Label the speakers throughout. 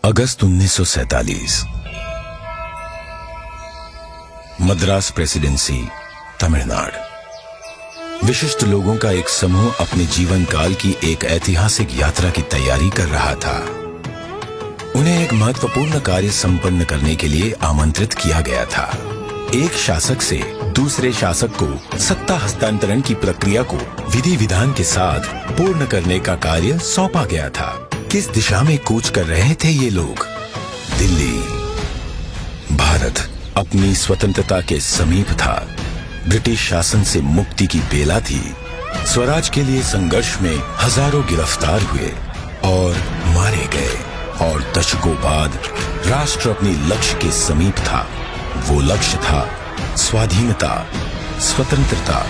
Speaker 1: अगस्त 1947। Madras presidency, Tamil Nadu. विशिष्ट लोगों का एक समूह अपने जीवन काल की एक ऐतिहासिक यात्रा की तैयारी कर रहा था। उन्हें एक महत्वपूर्ण कार्य संपन्न करने के लिए आमंत्रित किया गया था। एक शासक से दूसरे शासक को सत्ता हस्तांतरण की प्रक्रिया को विधि विधान के साथ पूर्ण करने का कार्य सौंपा गया था। किस दिशा में कूच कर रहे थे ये लोग? दिल्ली। भारत अपनी स्वतंत्रता के समीप था। ब्रिटिश शासन से मुक्ति की बेला थी। स्वराज के लिए संघर्ष में हजारों गिरफ्तार हुए और मारे गए, और दशकों बाद राष्ट्र अपनी लक्ष्य के समीप था। वो लक्ष्य था स्वाधीनता, स्वतंत्रता।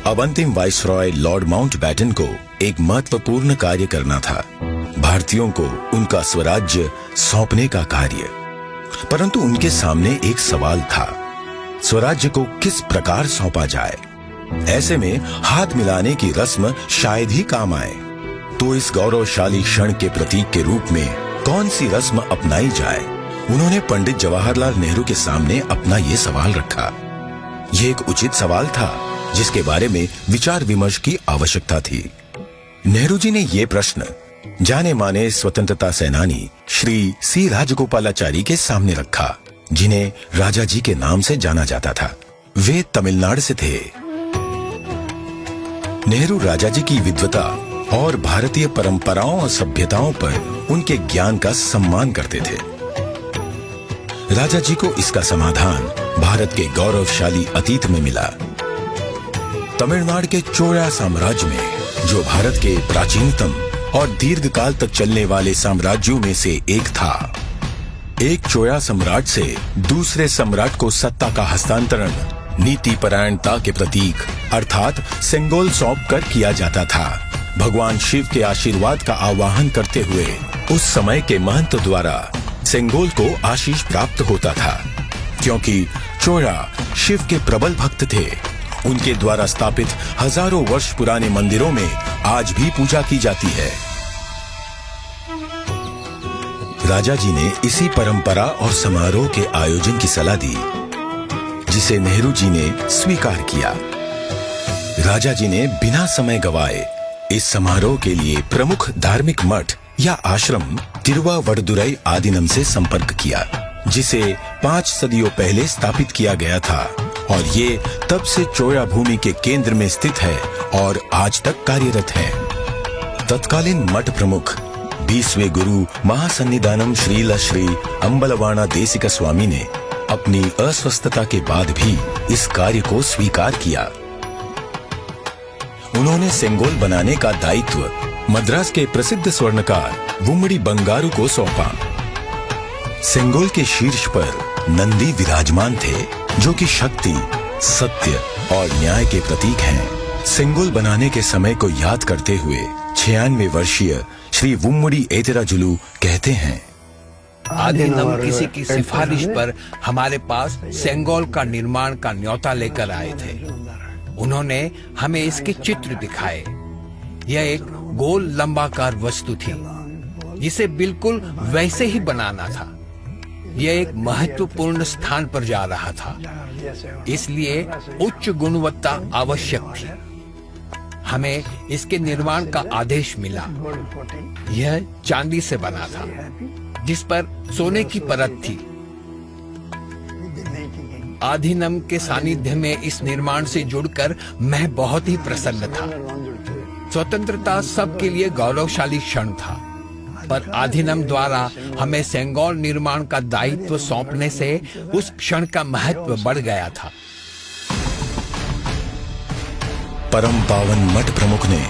Speaker 1: अब अंतिम वाइसरॉय लॉर्ड माउंटबेटन को एक महत्वपूर्ण कार्य करना था, भारतीयों को उनका स्वराज्य सौंपने का कार्य। परंतु उनके सामने एक सवाल था, स्वराज्य को किस प्रकार सौंपा जाए। ऐसे में हाथ मिलाने की रस्म शायद ही काम आए। तो इस गौरवशाली क्षण के प्रतीक के रूप में कौन सी रस्म अपनाई जाए? उन्होंने पंडित जवाहरलाल नेहरू के सामने अपना ये सवाल रखा। ये एक उचित सवाल था जिसके बारे में विचार विमर्श की आवश्यकता थी। नेहरू जी ने ये प्रश्न जाने माने स्वतंत्रता सेनानी श्री सी राजगोपालाचारी के सामने रखा, जिन्हें राजा जी के नाम से जाना जाता था। वे तमिलनाडु से थे। नेहरू राजा जी की विद्वता और भारतीय परंपराओं और सभ्यताओं पर उनके ज्ञान का सम्मान करते थे। राजा जी को इसका समाधान भारत के गौरवशाली अतीत में मिला। तमिलनाडु के चोया साम्राज्य में, जो भारत के प्राचीनतम और दीर्घकाल तक चलने वाले साम्राज्यों में से एक था, एक चोया सम्राट से दूसरे सम्राट को सत्ता का हस्तांतरण नीति परायणता के प्रतीक अर्थात सेंगोल सौंप कर किया जाता था। भगवान शिव के आशीर्वाद का आवाहन करते हुए उस समय के महंत द्वारा सेंगोल को आशीष प्राप्त होता था। क्योंकि चोया शिव के प्रबल भक्त थे, उनके द्वारा स्थापित हजारों वर्ष पुराने मंदिरों में आज भी पूजा की जाती है। राजा जी ने इसी परंपरा और समारोह के आयोजन की सलाह दी, जिसे नेहरू जी ने स्वीकार किया। राजा जी ने बिना समय गवाए इस समारोह के लिए प्रमुख धार्मिक मठ या आश्रम तिरुवावड़दुराई आदीनम से संपर्क किया, जिसे 5 सदियों पहले स्थापित किया गया था, और ये तब से चोया भूमि के केंद्र में स्थित है और आज तक कार्यरत है। तत्कालीन मठ प्रमुख 20वें गुरु महासन्निधानम श्रील श्री अंबलवाना देशिक स्वामी ने अपनी अस्वस्थता के बाद भी इस कार्य को स्वीकार किया। उन्होंने सेंगोल बनाने का दायित्व मद्रास के प्रसिद्ध स्वर्णकार वुम्मड़ी बंगारू को सौंपा। सेंगोल के शीर्ष पर नंदी विराजमान थे, जो कि शक्ति, सत्य और न्याय के प्रतीक हैं। सेंगोल बनाने के समय को याद करते हुए 96 वर्षीय श्री वुम्मड़ी एतिराजुलु कहते हैं,
Speaker 2: आदिनम किसी की सिफारिश पर हमारे पास सेंगोल का निर्माण का न्योता लेकर आए थे। उन्होंने हमें इसके चित्र दिखाए। यह एक गोल लंबाकार वस्तु थी, जिसे बिल्कुल वैसे ही बनाना था। यह एक महत्वपूर्ण स्थान पर जा रहा था, इसलिए उच्च गुणवत्ता आवश्यक थी। हमें इसके निर्माण का आदेश मिला। यह चांदी से बना था, जिस पर सोने की परत थी। आधीनम के सानिध्य में इस निर्माण से जुड़कर मैं बहुत ही प्रसन्न था। स्वतंत्रता सबके लिए गौरवशाली क्षण था, पर आधीनम द्वारा हमें सेंगोल निर्माण का दायित्व सौंपने से उस क्षण का महत्व बढ़ गया था।
Speaker 1: परम पावन मठ प्रमुख ने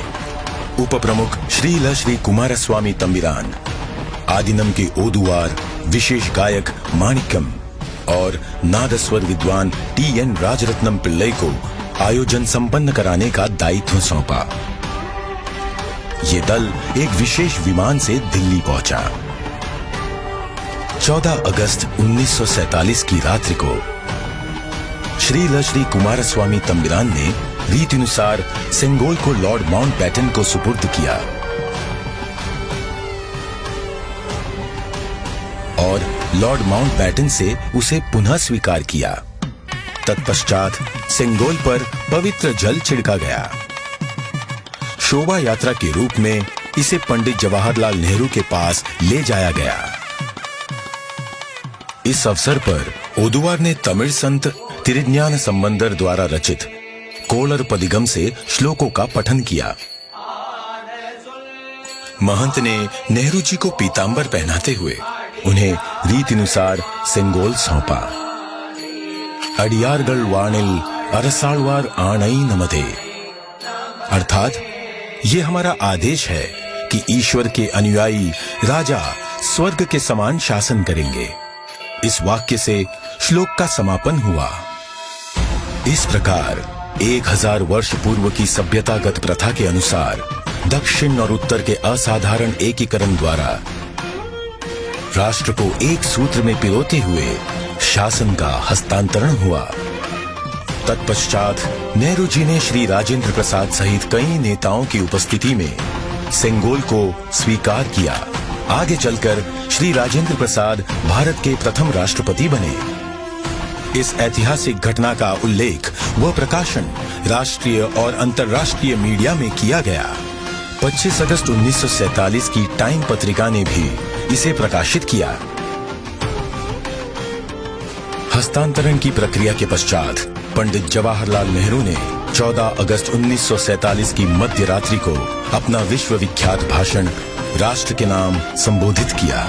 Speaker 1: उप प्रमुख श्रील श्री कुमारस्वामी तंबिरान, आदिनम के ओदुवार विशेष गायक माणिक्यम और नादस्वर विद्वान TN राजरत्नम पिल्लई को आयोजन संपन्न कराने का दायित्व सौंपा। ये दल एक विशेष विमान से दिल्ली पहुंचा। 14 अगस्त 1947 की रात्रि को श्रील श्री कुमारस्वामी तंबिरान ने रीतिनुसार सेंगोल को लॉर्ड माउंटबेटन को सुपुर्द किया। और लॉर्ड माउंटबैटन से उसे पुनः स्वीकार किया। तत्पश्चात सेंगोल पर पवित्र जल छिड़का गया। शोभा यात्रा के रूप में इसे पंडित जवाहरलाल नेहरू के पास ले जाया गया। इस अवसर पर ओदुवार ने तमिल संत तिरुज्ञान संबंदर द्वारा रचित कोलर पदिगम से श्लोकों का पठन किया। महंत ने नेहरू जी को पीतांबर पहनाते हुए उन्हें रीतिनुसार सेंगोल सौंपा। अडियारगल वाणिल अरसालवार आणई नमते, अर्थात ये हमारा आदेश है कि ईश्वर के अनुयायी राजा स्वर्ग के समान शासन करेंगे। इस वाक्य से श्लोक का समापन हुआ। इस प्रकार 1000 वर्ष पूर्व की सभ्यतागत प्रथा के अनुसार दक्षिण और उत्तर के असाधारण एकीकरण द्वारा राष्ट्र को एक सूत्र में पिरोते हुए शासन का हस्तांतरण हुआ। तत्पश्चात नेहरू जी ने श्री राजेंद्र प्रसाद सहित कई नेताओं की उपस्थिति में सेंगोल को स्वीकार किया। आगे चलकर श्री राजेंद्र प्रसाद भारत के प्रथम राष्ट्रपति बने। इस ऐतिहासिक घटना का उल्लेख व प्रकाशन राष्ट्रीय और अंतर्राष्ट्रीय मीडिया में किया गया। 25 अगस्त 1947 की टाइम पत्रिका ने भी इसे प्रकाशित किया। हस्तांतरण की प्रक्रिया के पश्चात पंडित जवाहरलाल नेहरू ने 14 अगस्त 1947 की मध्य रात्रि को अपना विश्व विख्यात भाषण राष्ट्र के नाम संबोधित किया।